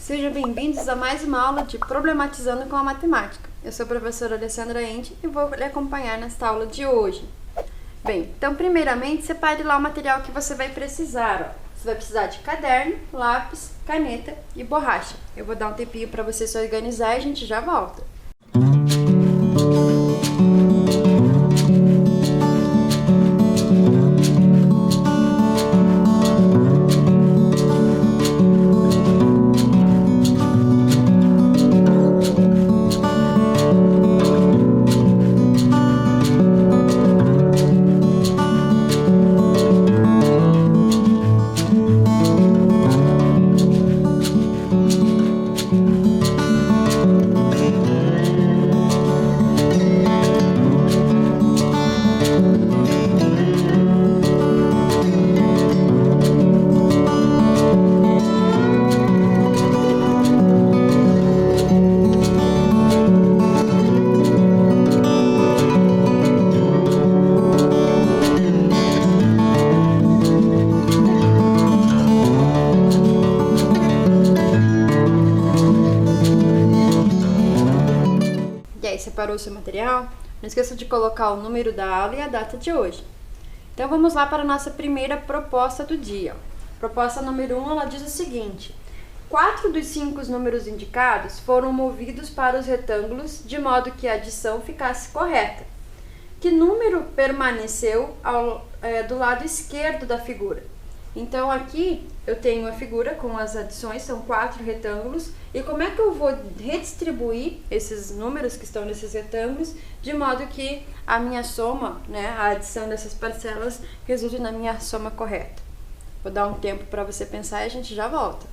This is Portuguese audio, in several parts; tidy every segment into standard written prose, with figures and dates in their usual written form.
Sejam bem-vindos a mais uma aula de Problematizando com a Matemática. Eu sou a professora Alessandra Ente e vou lhe acompanhar nesta aula de hoje. Bem, então primeiramente separe lá o material que você vai precisar. Você vai precisar de caderno, lápis, caneta e borracha. Eu vou dar um tempinho para você se organizar e a gente já volta. Separou o seu material? Não esqueça de colocar o número da aula e a data de hoje. Então vamos lá para a nossa primeira proposta do dia. Proposta número 1, ela diz o seguinte: 4 dos 5 números indicados foram movidos para os retângulos de modo que a adição ficasse correta. Que número permaneceu do lado esquerdo da figura? Então aqui eu tenho a figura com as adições, são 4 retângulos, e como é que eu vou redistribuir esses números que estão nesses retângulos, de modo que a minha soma, a adição dessas parcelas, resulte na minha soma correta. Vou dar um tempo para você pensar e a gente já volta.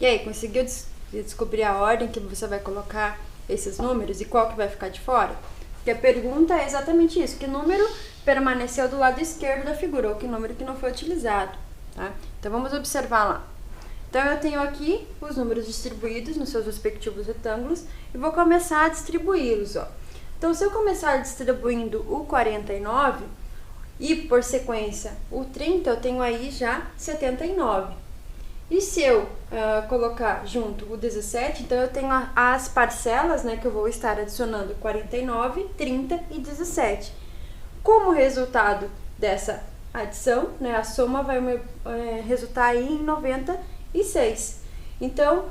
E aí, conseguiu descobrir a ordem que você vai colocar esses números e qual que vai ficar de fora? Porque a pergunta é exatamente isso: que número permaneceu do lado esquerdo da figura, ou que número que não foi utilizado, tá? Então vamos observar lá. Então eu tenho aqui os números distribuídos nos seus respectivos retângulos e vou começar a distribuí-los, ó. Então se eu começar distribuindo o 49, e por sequência o 30, eu tenho aí já 79. E se eu colocar junto o 17, então eu tenho as parcelas, né, que eu vou estar adicionando 49, 30 e 17. Como resultado dessa adição, né, a soma vai resultar aí em 96. Então,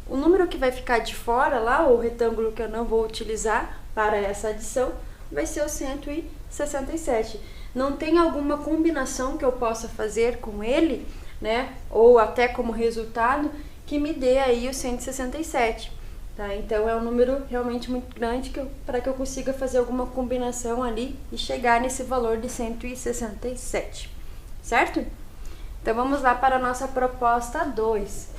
o número que vai ficar de fora lá, o retângulo que eu não vou utilizar para essa adição, vai ser o 167. Não tem alguma combinação que eu possa fazer com ele, né, ou até como resultado, que me dê aí o 167. Tá? Então, é um número realmente muito grande para que eu consiga fazer alguma combinação ali e chegar nesse valor de 167, certo? Então, vamos lá para a nossa proposta 2.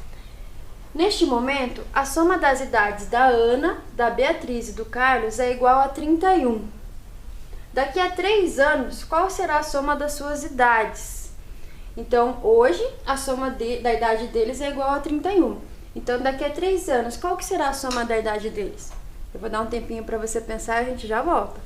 Neste momento, a soma das idades da Ana, da Beatriz e do Carlos é igual a 31. Daqui a 3 anos, qual será a soma das suas idades? Então, hoje, a soma da idade deles é igual a 31. Então, daqui a 3 anos, qual que será a soma da idade deles? Eu vou dar um tempinho para você pensar e a gente já volta.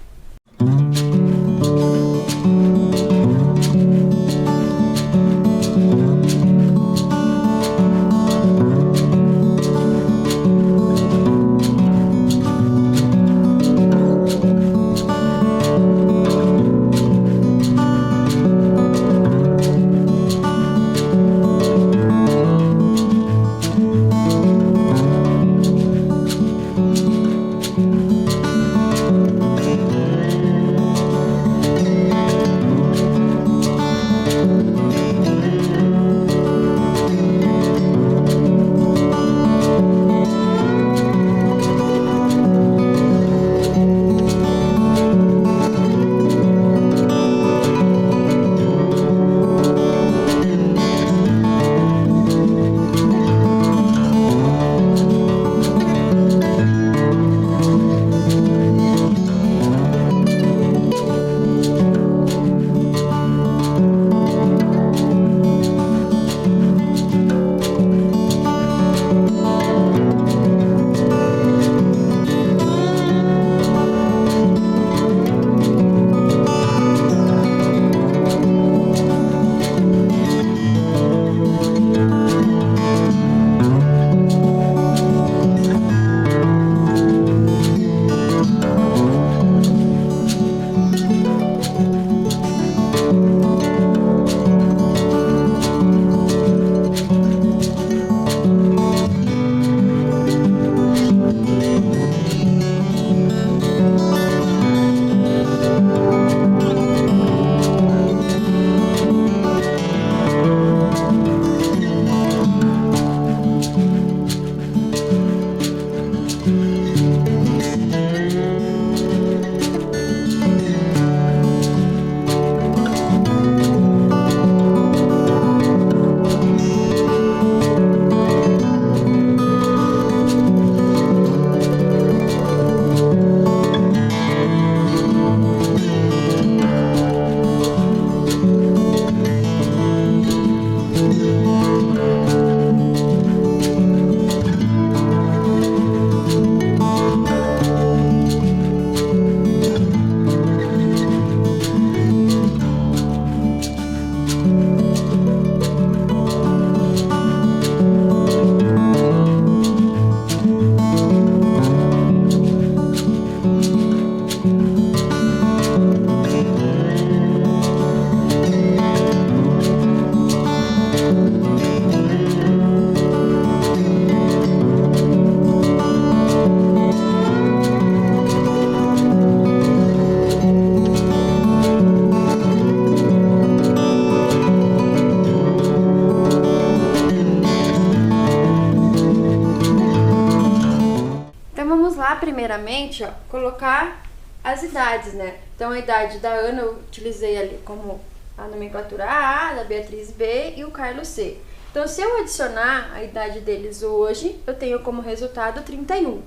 Primeiramente, ó, colocar as idades, né? Então, a idade da Ana eu utilizei ali como a nomenclatura A, da Beatriz B e o Carlos C. Então, se eu adicionar a idade deles hoje, eu tenho como resultado 31.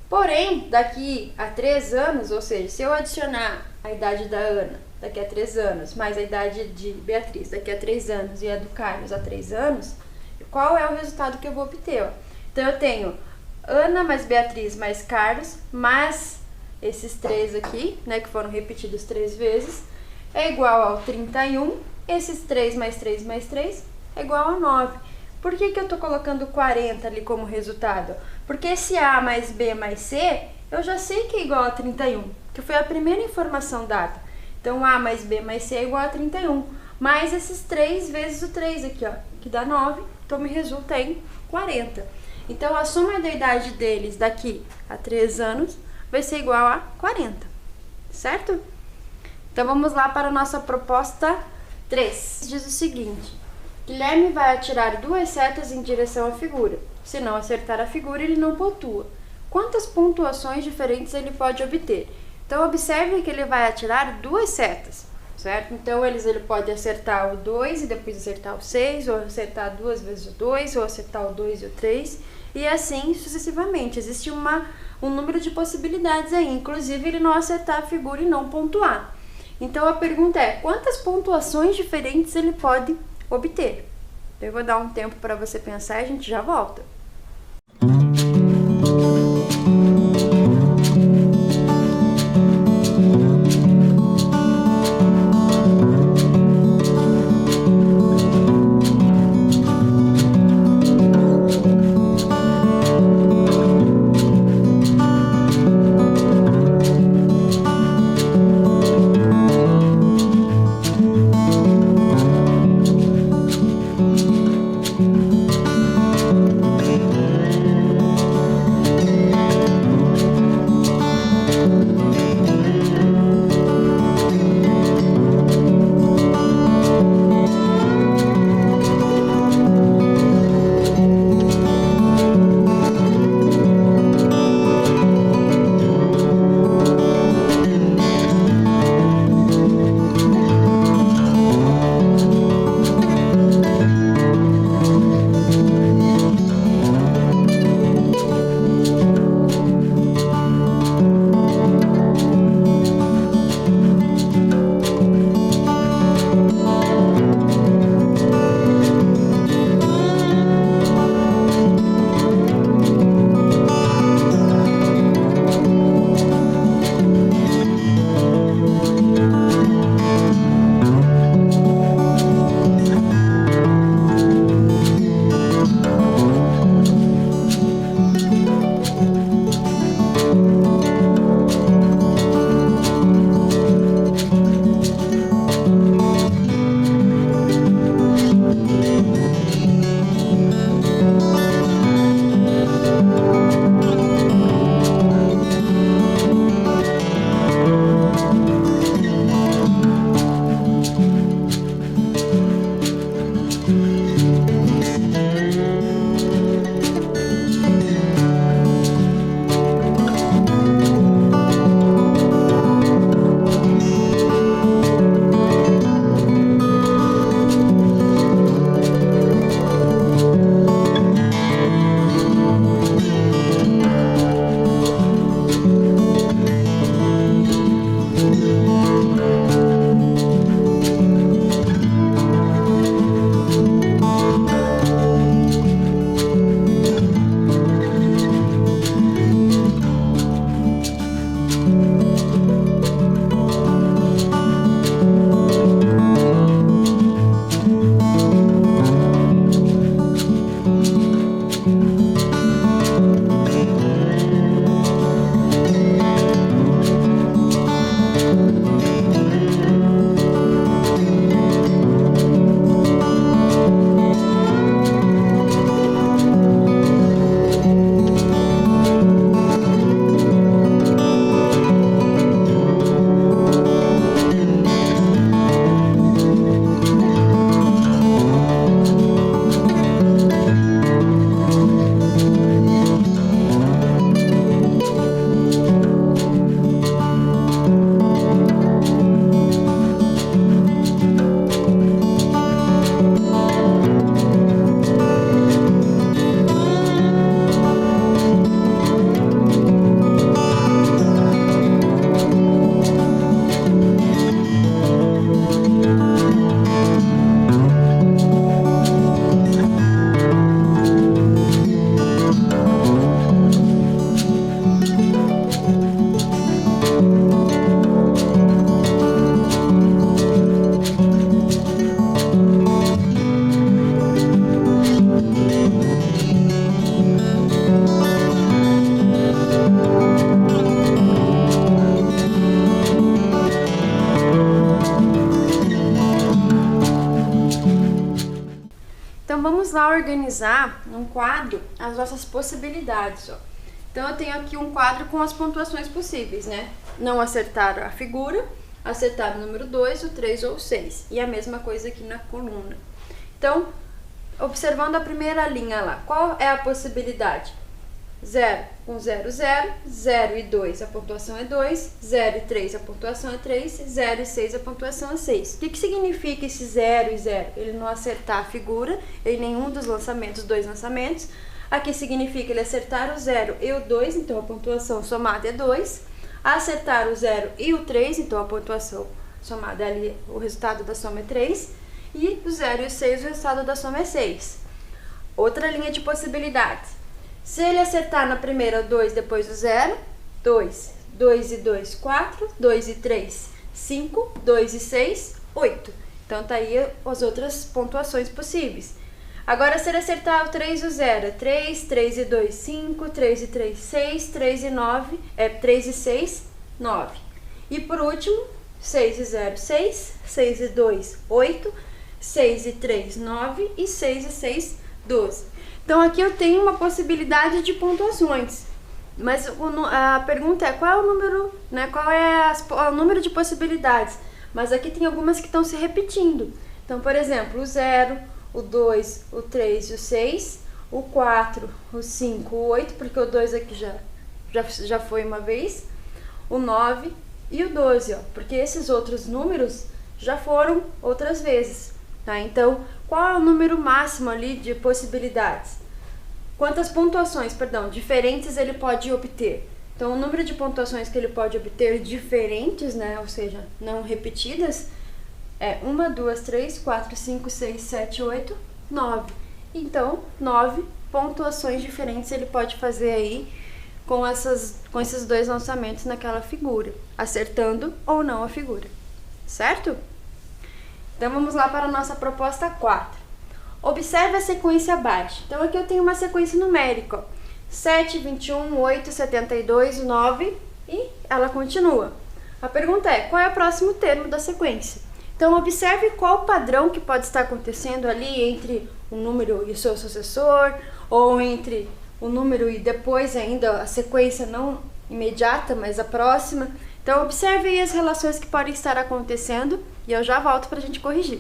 Porém, daqui a 3 anos, ou seja, se eu adicionar a idade da Ana daqui a 3 anos, mais a idade de Beatriz daqui a 3 anos e a do Carlos a 3 anos, qual é o resultado que eu vou obter? Ó? Então, eu tenho Ana mais Beatriz mais Carlos, mais esses 3 aqui, né, que foram repetidos 3 vezes, é igual ao 31, esses 3 mais 3 mais 3 é igual a 9. Por que eu estou colocando 40 ali como resultado? Porque esse A mais B mais C, eu já sei que é igual a 31, que foi a primeira informação dada. Então, A mais B mais C é igual a 31, mais esses 3 vezes o 3 aqui, ó, que dá 9, então me resulta em 40. Então, a soma da idade deles daqui a 3 anos vai ser igual a 40, certo? Então, vamos lá para a nossa proposta 3. Diz o seguinte: Guilherme vai atirar 2 setas em direção à figura. Se não acertar a figura, ele não pontua. Quantas pontuações diferentes ele pode obter? Então, observe que ele vai atirar 2 setas, certo? Então, ele pode acertar o 2 e depois acertar o 6, ou acertar 2 vezes o 2, ou acertar o 2 e o 3, e assim sucessivamente. Existe um número de possibilidades aí, inclusive ele não acertar a figura e não pontuar. Então, a pergunta é: quantas pontuações diferentes ele pode obter? Eu vou dar um tempo para você pensar e a gente já volta. vamos lá organizar num quadro as nossas possibilidades, ó. Então, eu tenho aqui um quadro com as pontuações possíveis, né? Não acertar a figura, acertar o número 2, o 3 ou o 6. E a mesma coisa aqui na coluna. Então, observando a primeira linha lá, qual é a possibilidade? 0 com 0, 0, 0 e 2 a pontuação é 2, 0 e 3 a pontuação é 3, 0 e 6 a pontuação é 6. O que significa esse 0 e 0? Ele não acertar a figura em nenhum dos lançamentos, dois lançamentos. Aqui significa ele acertar o 0 e o 2, então a pontuação somada é 2. Acertar o 0 e o 3, então a pontuação somada ali, o resultado da soma é 3. E o 0 e o 6, o resultado da soma é 6. Outra linha de possibilidades. Se ele acertar na primeira 2, depois o 0, 2. 2 e 2, 4. 2 e 3, 5. 2 e 6, 8. Então, tá aí as outras pontuações possíveis. Agora, se ele acertar o 3 e o 0, 3. 3 e 2, 5. 3 e 3, 6. 3 e 9, 3 e 6, 9. E por último, 6 e 0, 6. 6 e 2, 8. 6 e 3, 9. E 6 e 6, 12. Então, aqui eu tenho uma possibilidade de pontuações, mas a pergunta é qual é o número, né? Qual é o número de possibilidades? Mas aqui tem algumas que estão se repetindo. Então, por exemplo, o 0, o 2, o 3 e o 6, o 4, o 5, o 8, porque o 2 aqui já foi uma vez, o 9 e o 12, ó, porque esses outros números já foram outras vezes. Tá? Então, qual é o número máximo ali de possibilidades? Quantas pontuações, diferentes ele pode obter? Então, o número de pontuações que ele pode obter diferentes, né, ou seja, não repetidas, é 1, 2, 3, 4, 5, 6, 7, 8, 9. Então, 9 pontuações diferentes ele pode fazer aí com esses dois lançamentos naquela figura, acertando ou não a figura, certo? Então, vamos lá para a nossa proposta 4. Observe a sequência abaixo. Então, aqui eu tenho uma sequência numérica. 7, 21, 8, 72, 9 e ela continua. A pergunta é, qual é o próximo termo da sequência? Então, observe qual o padrão que pode estar acontecendo ali entre um número e o seu sucessor, ou entre o número e depois ainda a sequência não imediata, mas a próxima. Então, observe aí as relações que podem estar acontecendo e eu já volto para a gente corrigir.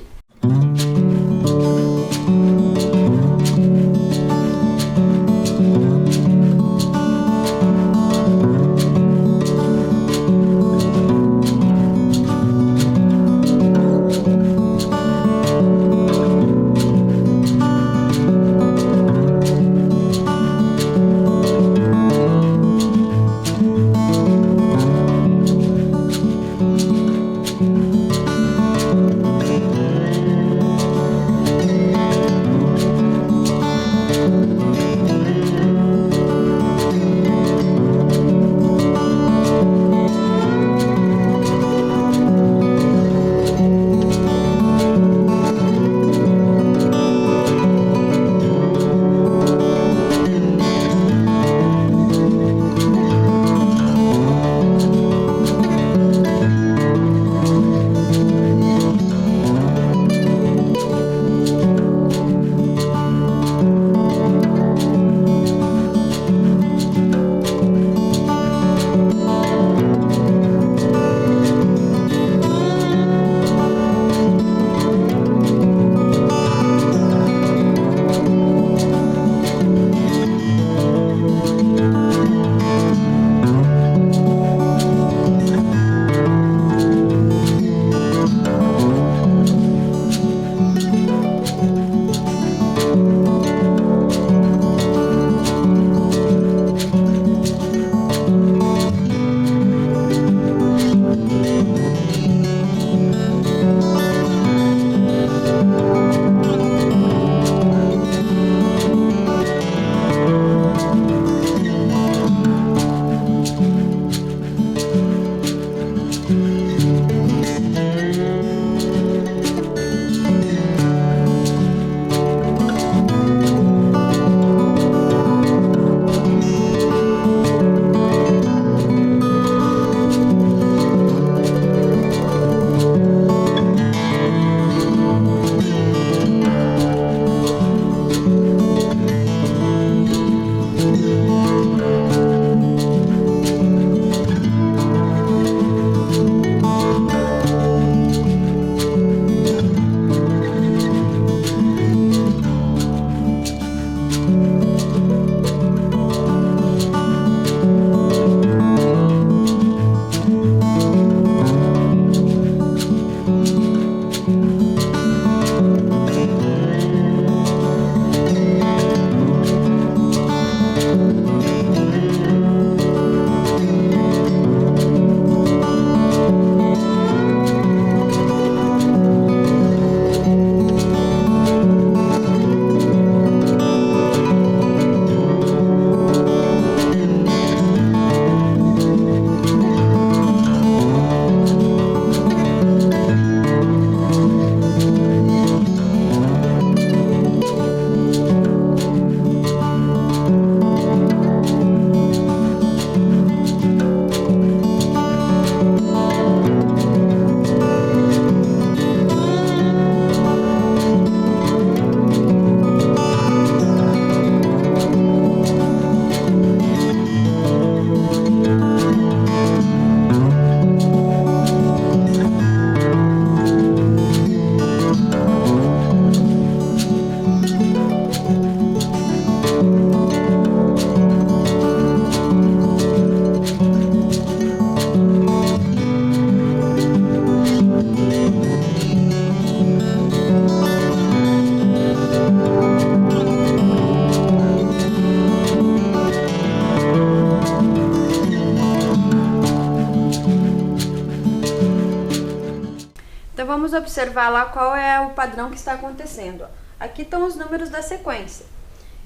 vamos observar lá qual é o padrão que está acontecendo. Ó. Aqui estão os números da sequência.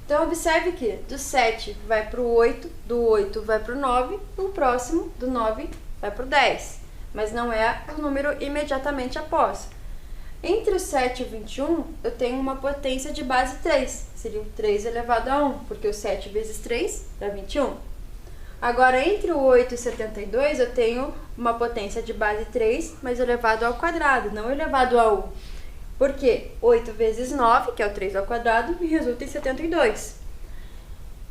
Então, observe que do 7 vai para o 8, do 8 vai para o 9, o próximo do 9 vai para o 10. Mas não é o número imediatamente após. Entre o 7 e o 21, eu tenho uma potência de base 3. Seria o 3 elevado a 1, porque o 7 vezes 3 dá 21. Agora, entre o 8 e o 72, eu tenho uma potência de base 3, mas elevado ao quadrado, não elevado a 1. Por quê? 8 vezes 9, que é o 3 ao quadrado, me resulta em 72.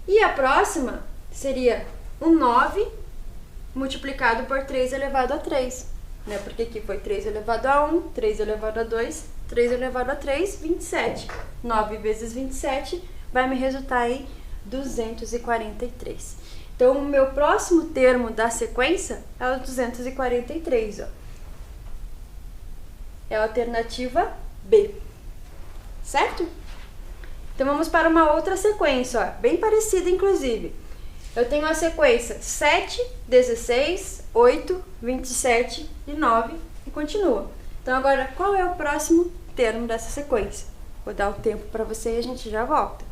E a próxima seria o 9 multiplicado por 3 elevado a 3. Né? Porque aqui foi 3 elevado a 1, 3 elevado a 2, 3 elevado a 3, 27. 9 vezes 27 vai me resultar em 243. Então, o meu próximo termo da sequência é o 243. Ó. É a alternativa B. Certo? Então, vamos para uma outra sequência, ó, bem parecida, inclusive. Eu tenho a sequência 7, 16, 8, 27 e 9 e continua. Então, agora, qual é o próximo termo dessa sequência? Vou dar o tempo para você e a gente já volta.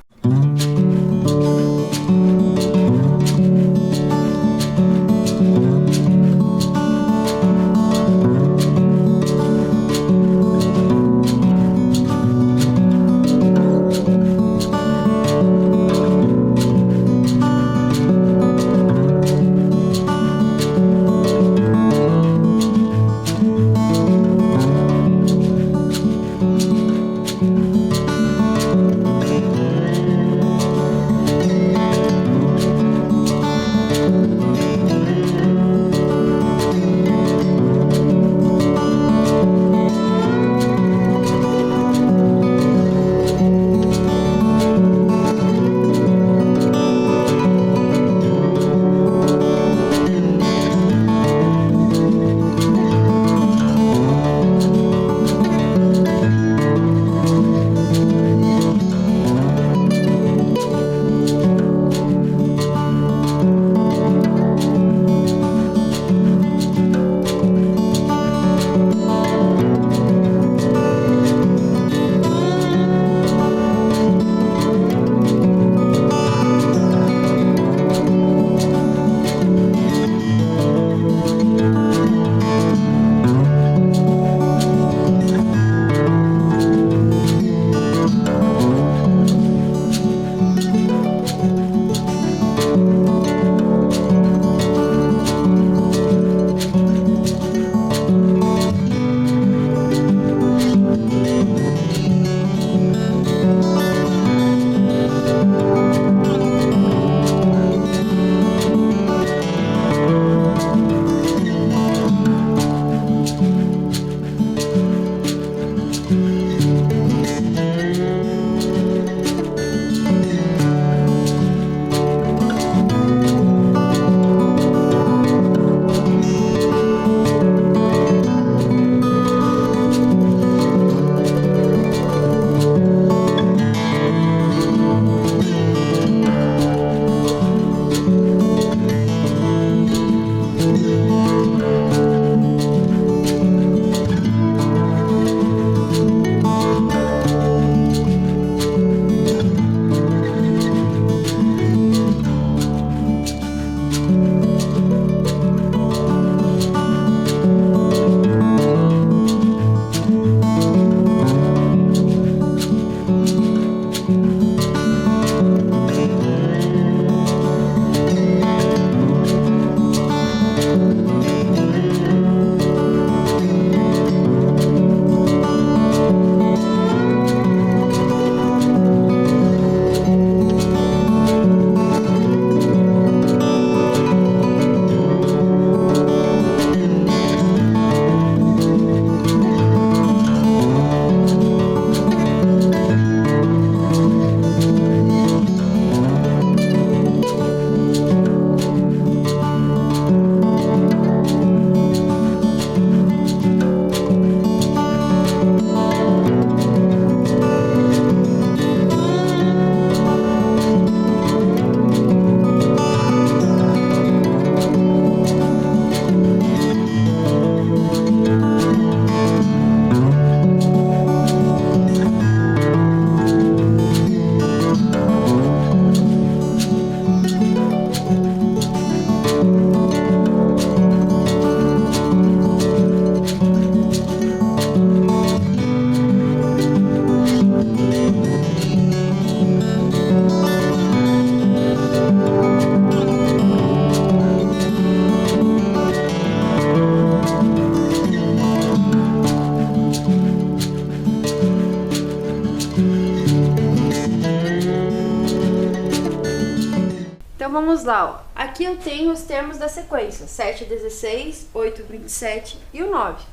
vamos lá, ó. Aqui eu tenho os termos da sequência, 7, 16, 8, 27 e o 9.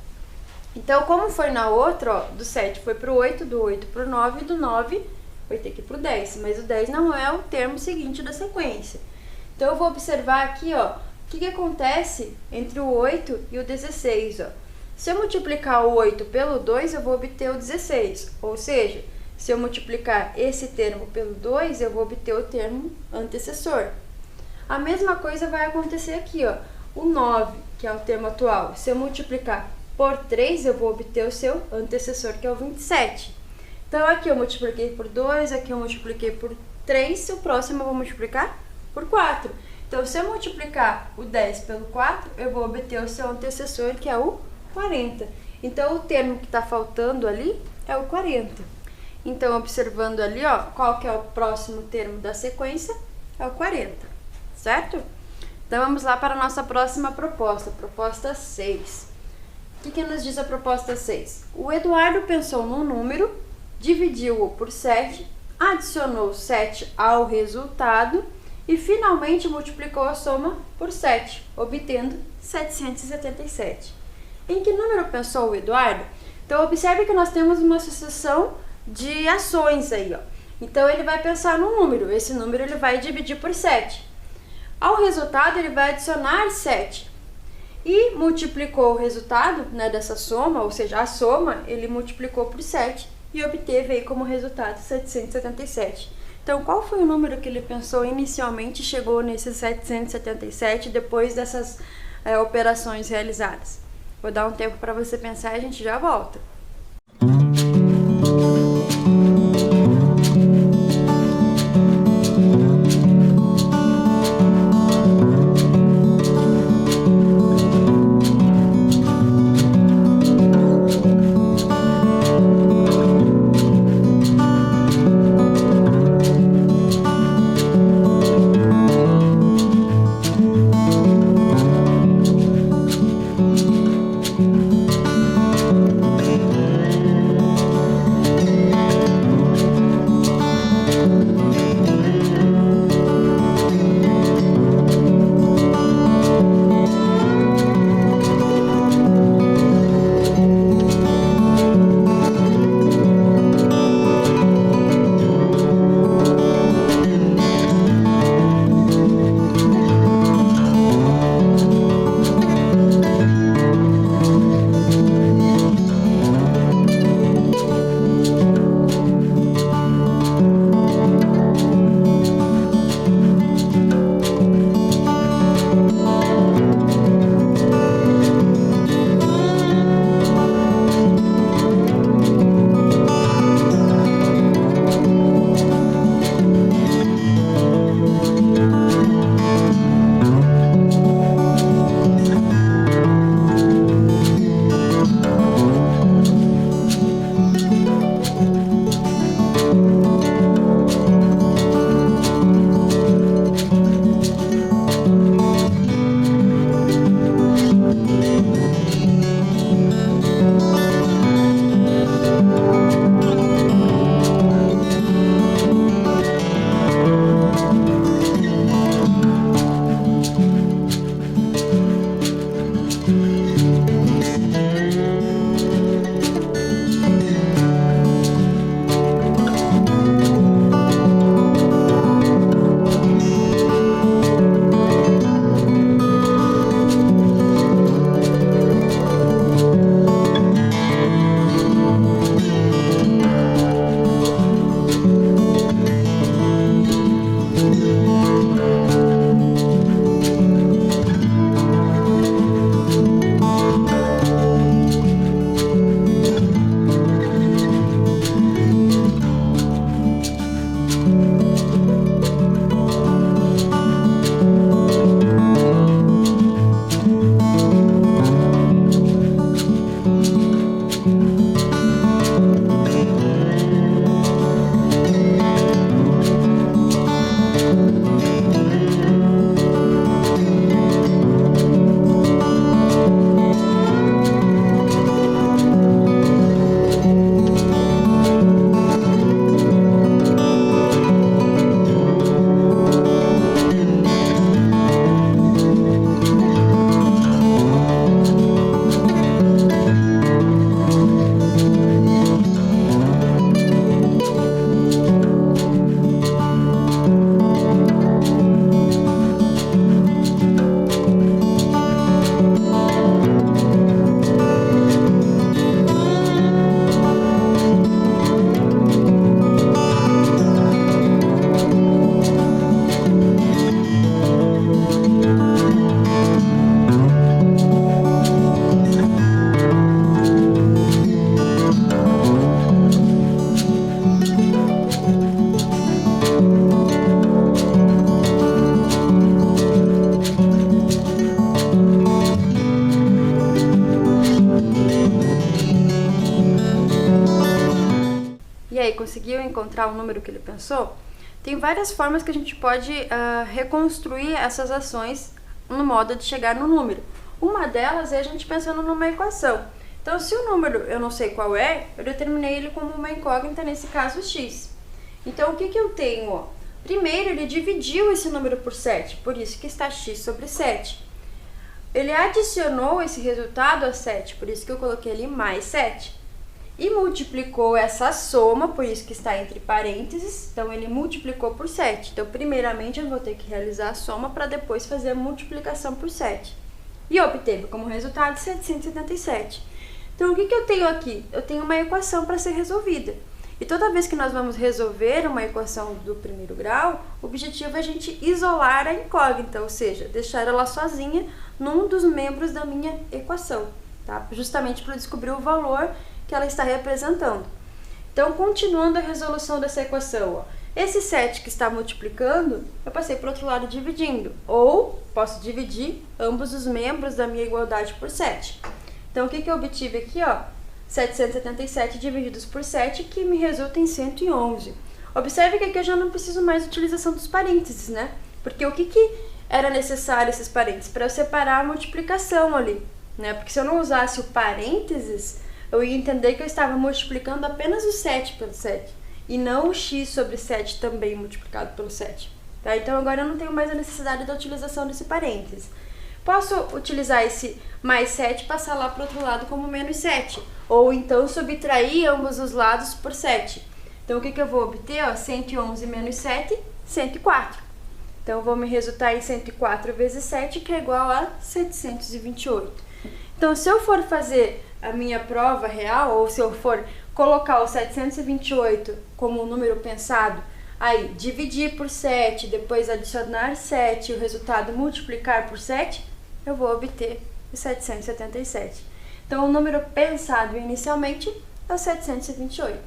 Então, como foi na outra, ó, do 7 foi pro 8, do 8 pro 9 e do 9 vai ter que ir pro 10. Mas o 10 não é o termo seguinte da sequência. Então, eu vou observar aqui, ó, o que acontece entre o 8 e o 16, ó. Se eu multiplicar o 8 pelo 2, eu vou obter o 16. Ou seja, se eu multiplicar esse termo pelo 2, eu vou obter o termo antecessor. A mesma coisa vai acontecer aqui, ó. O 9, que é o termo atual, se eu multiplicar por 3, eu vou obter o seu antecessor, que é o 27. Então, aqui eu multipliquei por 2, aqui eu multipliquei por 3, o próximo eu vou multiplicar por 4. Então, se eu multiplicar o 10 pelo 4, eu vou obter o seu antecessor, que é o 40. Então, o termo que está faltando ali é o 40. Então, observando ali, ó, qual que é o próximo termo da sequência? É o 40, certo? Então, vamos lá para a nossa próxima proposta, proposta 6. O que nos diz a proposta 6? O Eduardo pensou num número, dividiu-o por 7, adicionou 7 ao resultado e finalmente multiplicou a soma por 7, obtendo 777. Em que número pensou o Eduardo? Então, observe que nós temos uma sucessão de ações aí, ó. Então, ele vai pensar num número. Esse número ele vai dividir por 7. Ao resultado, ele vai adicionar 7. E multiplicou o resultado, né, dessa soma, ou seja, a soma, ele multiplicou por 7 e obteve aí como resultado 777. Então, qual foi o número que ele pensou inicialmente e chegou nesses 777 depois dessas operações realizadas? Vou dar um tempo para você pensar e a gente já volta. aí, conseguiu encontrar o número que ele pensou? Tem várias formas que a gente pode reconstruir essas ações no modo de chegar no número. Uma delas é a gente pensando numa equação. Então, se o número eu não sei qual é, eu determinei ele como uma incógnita, nesse caso x. Então, o que eu tenho? Ó? Primeiro, ele dividiu esse número por 7, por isso que está x sobre 7. Ele adicionou esse resultado a 7, por isso que eu coloquei ali mais 7. E multiplicou essa soma, por isso que está entre parênteses, então ele multiplicou por 7. Então, primeiramente, eu vou ter que realizar a soma para depois fazer a multiplicação por 7. E obteve como resultado 777. Então, o que eu tenho aqui? Eu tenho uma equação para ser resolvida. E toda vez que nós vamos resolver uma equação do primeiro grau, o objetivo é a gente isolar a incógnita, ou seja, deixar ela sozinha num dos membros da minha equação, tá? Justamente para descobrir o valor que ela está representando. Então, continuando a resolução dessa equação, ó, esse 7 que está multiplicando, eu passei para o outro lado dividindo, ou posso dividir ambos os membros da minha igualdade por 7. Então, o que eu obtive aqui, ó? 777 divididos por 7, que me resulta em 111. Observe que aqui eu já não preciso mais de utilização dos parênteses, né? Porque o que era necessário esses parênteses? Para eu separar a multiplicação ali, né? Porque se eu não usasse o parênteses, eu ia entender que eu estava multiplicando apenas o 7 pelo 7, e não o x sobre 7 também multiplicado pelo 7. Tá? Então, agora eu não tenho mais a necessidade da utilização desse parênteses. Posso utilizar esse mais 7 e passar lá para o outro lado como menos 7. Ou então subtrair ambos os lados por 7. Então, o que eu vou obter? Ó, 111 menos 7, 104. Então, vou me resultar em 104 vezes 7, que é igual a 728. Então, se eu for fazer a minha prova real, ou se eu for colocar o 728 como um número pensado, aí dividir por 7, depois adicionar 7 e o resultado multiplicar por 7, eu vou obter o 777. Então, o número pensado inicialmente é o 728,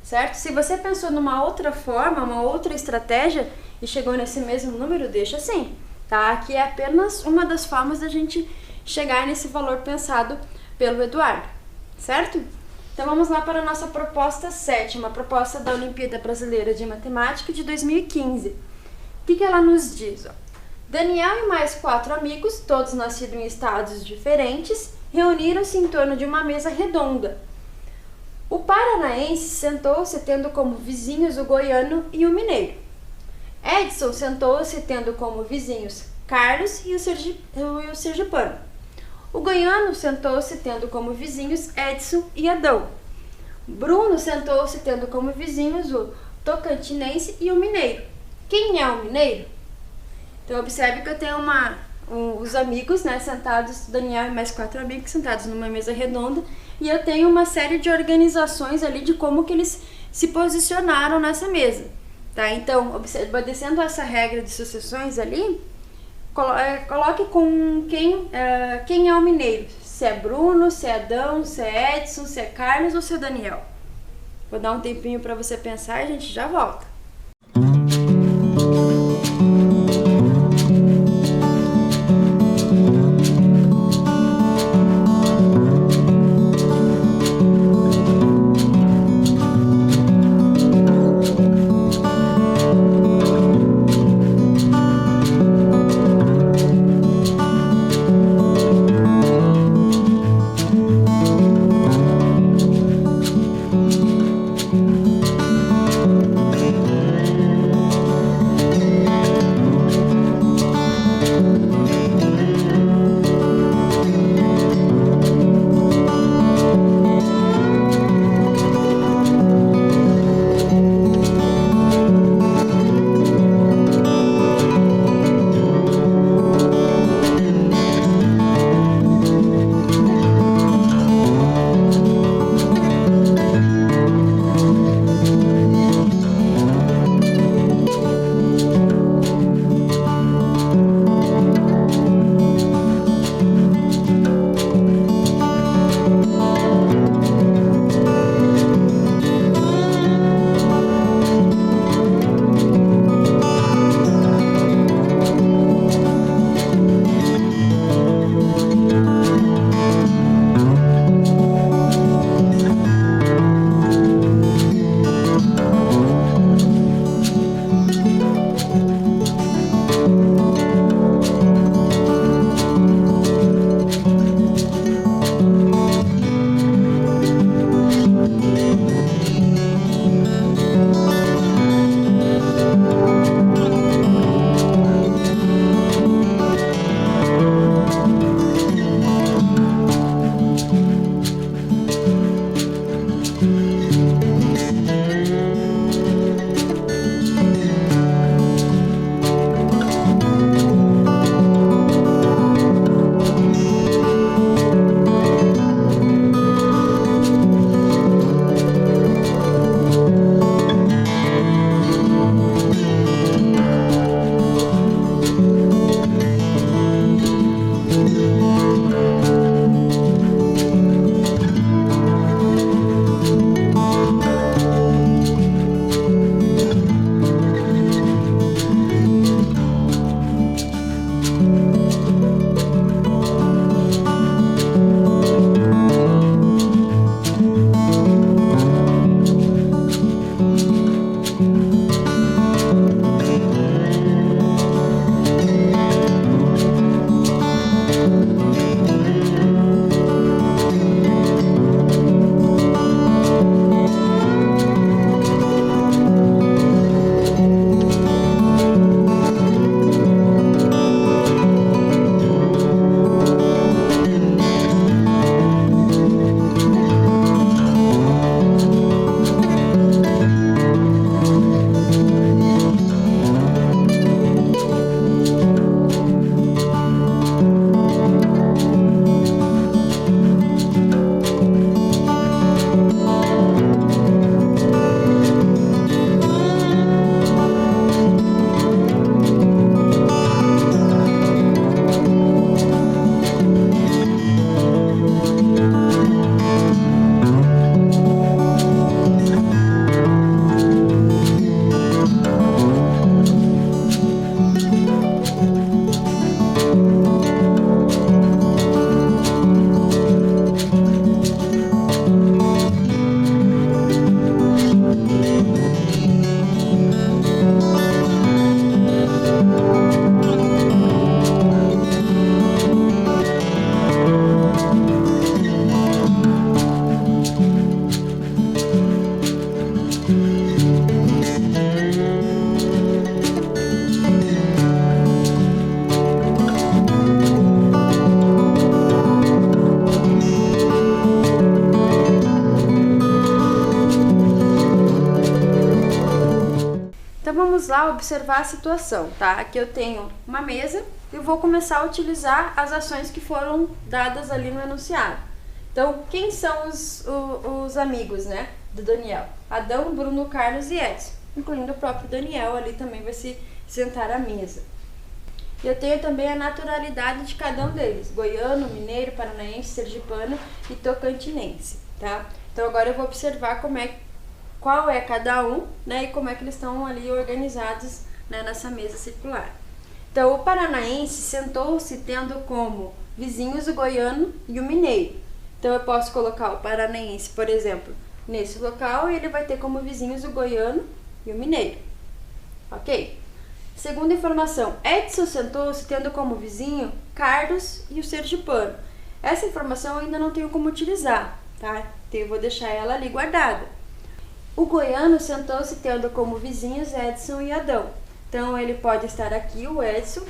certo? Se você pensou numa outra forma, uma outra estratégia e chegou nesse mesmo número, deixa assim, tá? Aqui é apenas uma das formas da gente chegar nesse valor pensado pelo Eduardo, certo? Então, vamos lá para a nossa proposta 7, uma proposta da Olimpíada Brasileira de Matemática de 2015. O que ela nos diz? Ó? Daniel e mais 4 amigos, todos nascidos em estados diferentes, reuniram-se em torno de uma mesa redonda. O paranaense sentou-se tendo como vizinhos o goiano e o mineiro. Edson sentou-se tendo como vizinhos Carlos e o sergipano. O goiano sentou-se tendo como vizinhos Edson e Adão. Bruno sentou-se tendo como vizinhos o tocantinense e o mineiro. Quem é o mineiro? Então, observe que eu tenho os amigos, né, sentados, Daniel e mais 4 amigos sentados numa mesa redonda, e eu tenho uma série de organizações ali de como que eles se posicionaram nessa mesa, tá? Então, obedecendo essa regra de sucessões ali, coloque com quem é o mineiro, se é Bruno, se é Adão, se é Edson, se é Carlos ou se é Daniel. Vou dar um tempinho para você pensar e a gente já volta. vamos lá observar a situação, tá? Aqui eu tenho uma mesa e eu vou começar a utilizar as ações que foram dadas ali no enunciado. Então, quem são os amigos, né, do Daniel? Adão, Bruno, Carlos e Edson, incluindo o próprio Daniel, ali também vai se sentar à mesa. Eu tenho também a naturalidade de cada um deles, goiano, mineiro, paranaense, sergipano e tocantinense, tá? Então agora eu vou observar qual é cada um, né, e como é que eles estão ali organizados, né, nessa mesa circular. Então o paranaense sentou-se tendo como vizinhos o goiano e o mineiro. Então eu posso colocar o paranaense, por exemplo, nesse local e ele vai ter como vizinhos o goiano e o mineiro, ok? Segunda informação, Edson sentou-se tendo como vizinho Carlos e o sergipano. Essa informação eu ainda não tenho como utilizar, tá? Então eu vou deixar ela ali guardada. O goiano sentou-se tendo como vizinhos Edson e Adão. Então ele pode estar aqui, o Edson,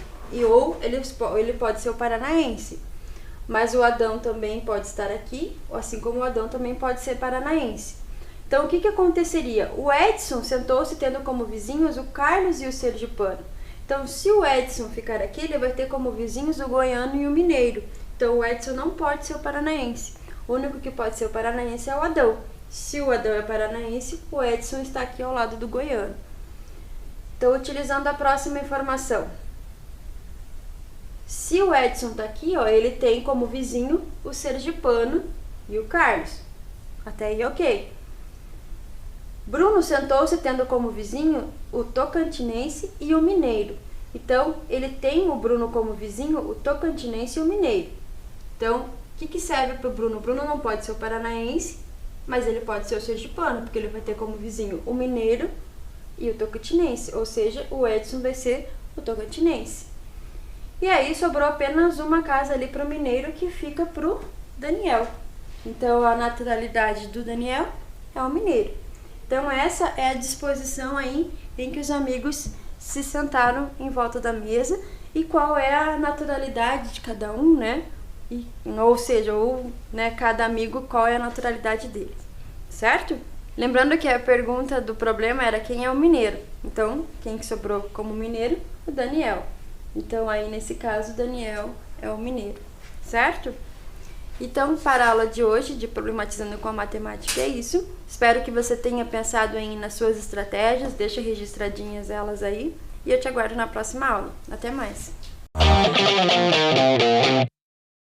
ou ele pode ser o paranaense. Mas o Adão também pode estar aqui, assim como o Adão também pode ser paranaense. Então, o que aconteceria? O Edson sentou-se tendo como vizinhos o Carlos e o sergipano. Então, se o Edson ficar aqui, ele vai ter como vizinhos o goiano e o mineiro. Então, o Edson não pode ser o paranaense. O único que pode ser o paranaense é o Adão. Se o Adão é paranaense, o Edson está aqui ao lado do goiano. Então, utilizando a próxima informação. Se o Edson está aqui, ó, ele tem como vizinho o sergipano e o Carlos. Até aí, ok. Bruno sentou-se tendo como vizinho o tocantinense e o mineiro. Então, ele tem o Bruno como vizinho, o tocantinense e o mineiro. Então, o que serve para o Bruno? O Bruno não pode ser o paranaense, mas ele pode ser o sergipano, porque ele vai ter como vizinho o mineiro e o tocantinense. Ou seja, o Edson vai ser o tocantinense. E aí, sobrou apenas uma casa ali para o mineiro, que fica para o Daniel. Então, a naturalidade do Daniel é o mineiro. Então essa é a disposição aí em que os amigos se sentaram em volta da mesa e qual é a naturalidade de cada um, né? Cada amigo, qual é a naturalidade dele, certo? Lembrando que a pergunta do problema era quem é o mineiro. Então, quem que sobrou como mineiro? O Daniel. Então aí nesse caso o Daniel é o mineiro, certo? Então, para a aula de hoje, de Problematizando com a Matemática, é isso. Espero que você tenha pensado nas suas estratégias, deixa registradinhas elas aí, e eu te aguardo na próxima aula. Até mais!